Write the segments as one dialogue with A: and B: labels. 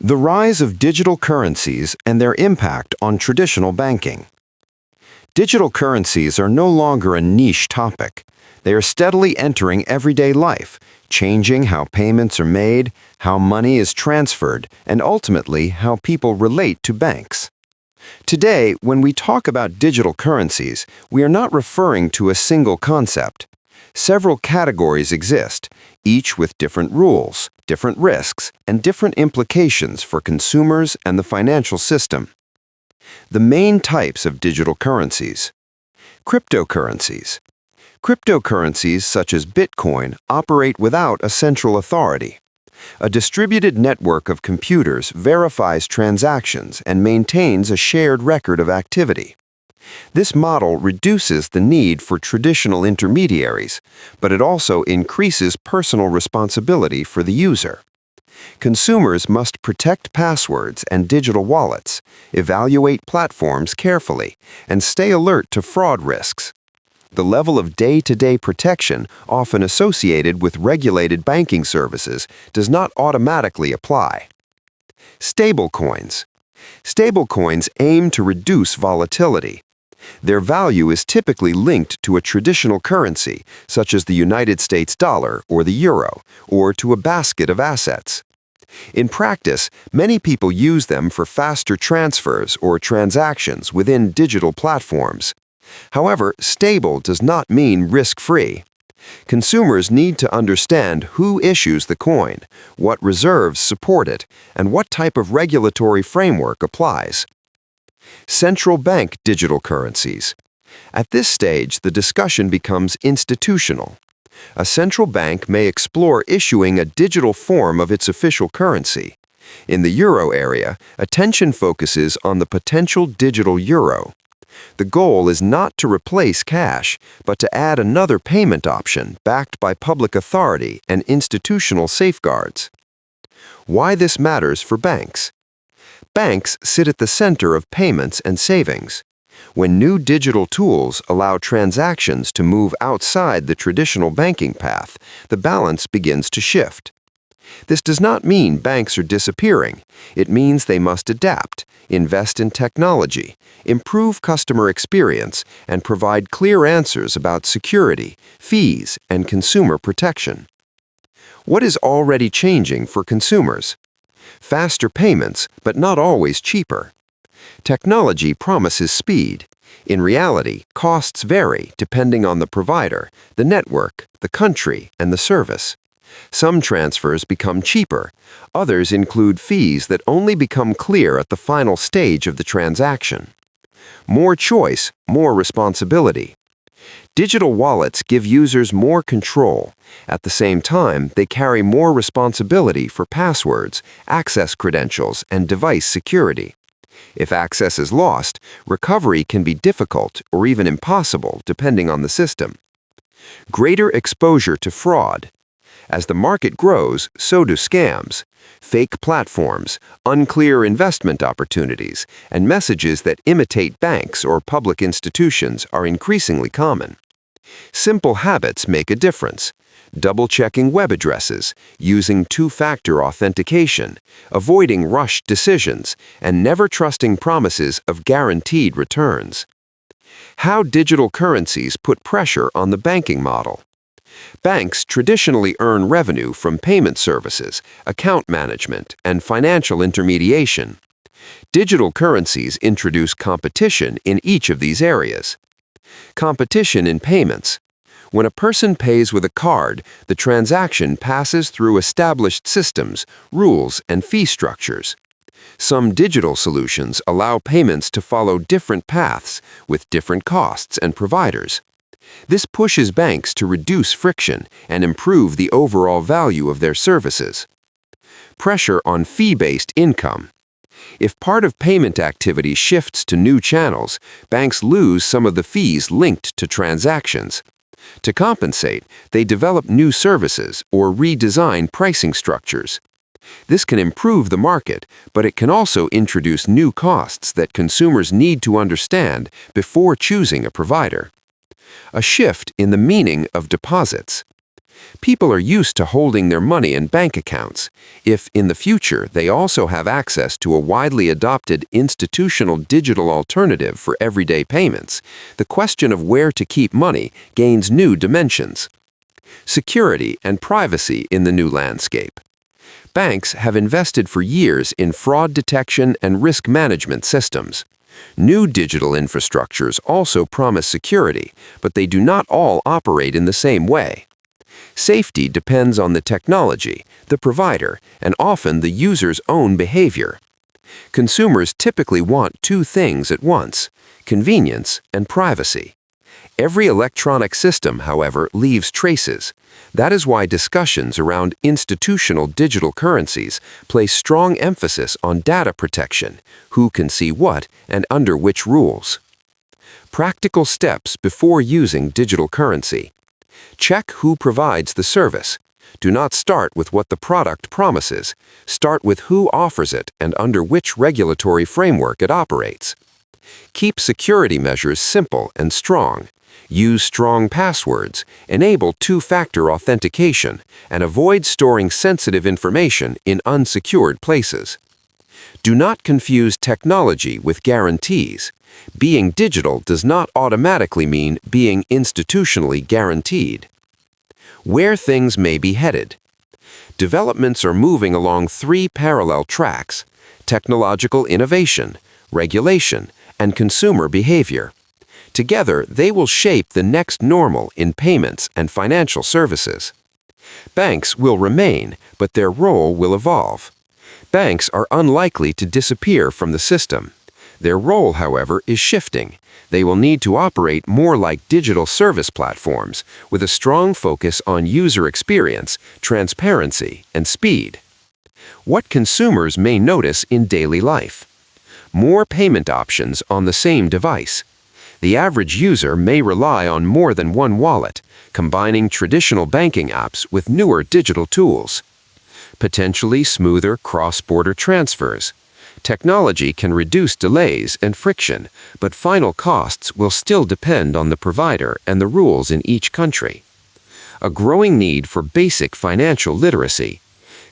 A: The rise of digital currencies and their impact on traditional banking. Digital currencies are no longer a niche topic. They are steadily entering everyday life, changing how payments are made, how money is transferred, and ultimately how people relate to banks. Today, when we talk about digital currencies, we are not referring to a single concept. Several categories exist, each with different rules, different risks, and different implications for consumers and the financial system. The main types of digital currencies. Cryptocurrencies. Cryptocurrencies such as Bitcoin operate without a central authority. A distributed network of computers verifies transactions and maintains a shared record of activity. This model reduces the need for traditional intermediaries, but it also increases personal responsibility for the user. Consumers must protect passwords and digital wallets, evaluate platforms carefully, and stay alert to fraud risks. The level of day-to-day protection often associated with regulated banking services does not automatically apply. Stablecoins. Stablecoins aim to reduce volatility. Their value is typically linked to a traditional currency, such as the United States dollar or the euro, or to a basket of assets. In practice, many people use them for faster transfers or transactions within digital platforms. However, stable does not mean risk-free. Consumers need to understand who issues the coin, what reserves support it, and what type of regulatory framework applies. Central bank digital currencies. At this stage, the discussion becomes institutional. A central bank may explore issuing a digital form of its official currency. In the euro area, attention focuses on the potential digital euro. The goal is not to replace cash, but to add another payment option backed by public authority and institutional safeguards. Why this matters for banks? Banks sit at the center of payments and savings. When new digital tools allow transactions to move outside the traditional banking path, the balance begins to shift. This does not mean banks are disappearing. It means they must adapt, invest in technology, improve customer experience, and provide clear answers about security, fees, and consumer protection. What is already changing for consumers? Faster payments, but not always cheaper. Technology promises speed. In reality, costs vary depending on the provider, the network, the country, and the service. Some transfers become cheaper. Others include fees that only become clear at the final stage of the transaction. More choice, more responsibility. Digital wallets give users more control. At the same time, they carry more responsibility for passwords, access credentials, and device security. If access is lost, recovery can be difficult or even impossible depending on the system. Greater exposure to fraud. As the market grows, so do scams. Fake platforms, unclear investment opportunities, and messages that imitate banks or public institutions are increasingly common. Simple habits make a difference. Double-checking web addresses, using two-factor authentication, avoiding rushed decisions, and never trusting promises of guaranteed returns. How digital currencies put pressure on the banking model. Banks traditionally earn revenue from payment services, account management, and financial intermediation. Digital currencies introduce competition in each of these areas. Competition in payments. When a person pays with a card, the transaction passes through established systems, rules, and fee structures. Some digital solutions allow payments to follow different paths with different costs and providers. This pushes banks to reduce friction and improve the overall value of their services. Pressure on fee-based income. If part of payment activity shifts to new channels, banks lose some of the fees linked to transactions. To compensate, they develop new services or redesign pricing structures. This can improve the market, but it can also introduce new costs that consumers need to understand before choosing a provider. A shift in the meaning of deposits. People are used to holding their money in bank accounts. If, in the future, they also have access to a widely adopted institutional digital alternative for everyday payments, the question of where to keep money gains new dimensions. Security and privacy in the new landscape. Banks have invested for years in fraud detection and risk management systems. New digital infrastructures also promise security, but they do not all operate in the same way. Safety depends on the technology, the provider, and often the user's own behavior. Consumers typically want two things at once: convenience and privacy. Every electronic system, however, leaves traces. That is why discussions around institutional digital currencies place strong emphasis on data protection, who can see what and under which rules. Practical steps before using digital currency. Check who provides the service. Do not start with what the product promises. Start with who offers it and under which regulatory framework it operates. Keep security measures simple and strong. Use strong passwords, enable two-factor authentication, and avoid storing sensitive information in unsecured places. Do not confuse technology with guarantees. Being digital does not automatically mean being institutionally guaranteed. Where things may be headed. Developments are moving along three parallel tracks: technological innovation, regulation, and consumer behavior. Together, they will shape the next normal in payments and financial services. Banks will remain, but their role will evolve. Banks are unlikely to disappear from the system. Their role, however, is shifting. They will need to operate more like digital service platforms, with a strong focus on user experience, transparency, and speed. What consumers may notice in daily life. More payment options on the same device. The average user may rely on more than one wallet, combining traditional banking apps with newer digital tools. Potentially smoother cross-border transfers. Technology can reduce delays and friction, but final costs will still depend on the provider and the rules in each country. A growing need for basic financial literacy.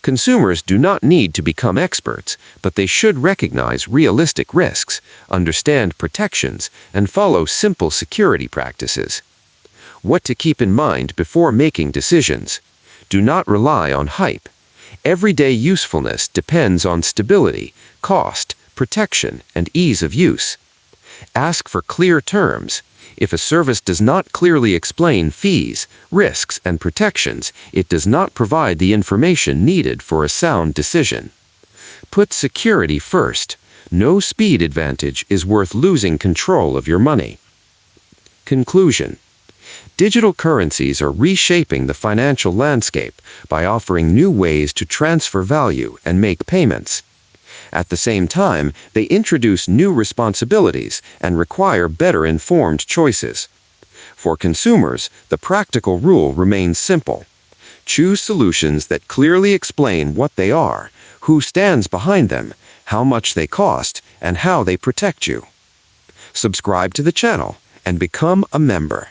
A: Consumers do not need to become experts, but they should recognize realistic risks, understand protections, and follow simple security practices. What to keep in mind before making decisions. Do not rely on hype. Everyday usefulness depends on stability, cost, protection, and ease of use. Ask for clear terms. If a service does not clearly explain fees, risks, and protections, it does not provide the information needed for a sound decision. Put security first. No speed advantage is worth losing control of your money. Conclusion. Digital currencies are reshaping the financial landscape by offering new ways to transfer value and make payments. At the same time, they introduce new responsibilities and require better informed choices. For consumers, the practical rule remains simple. Choose solutions that clearly explain what they are, who stands behind them, how much they cost, and how they protect you. Subscribe to the channel and become a member.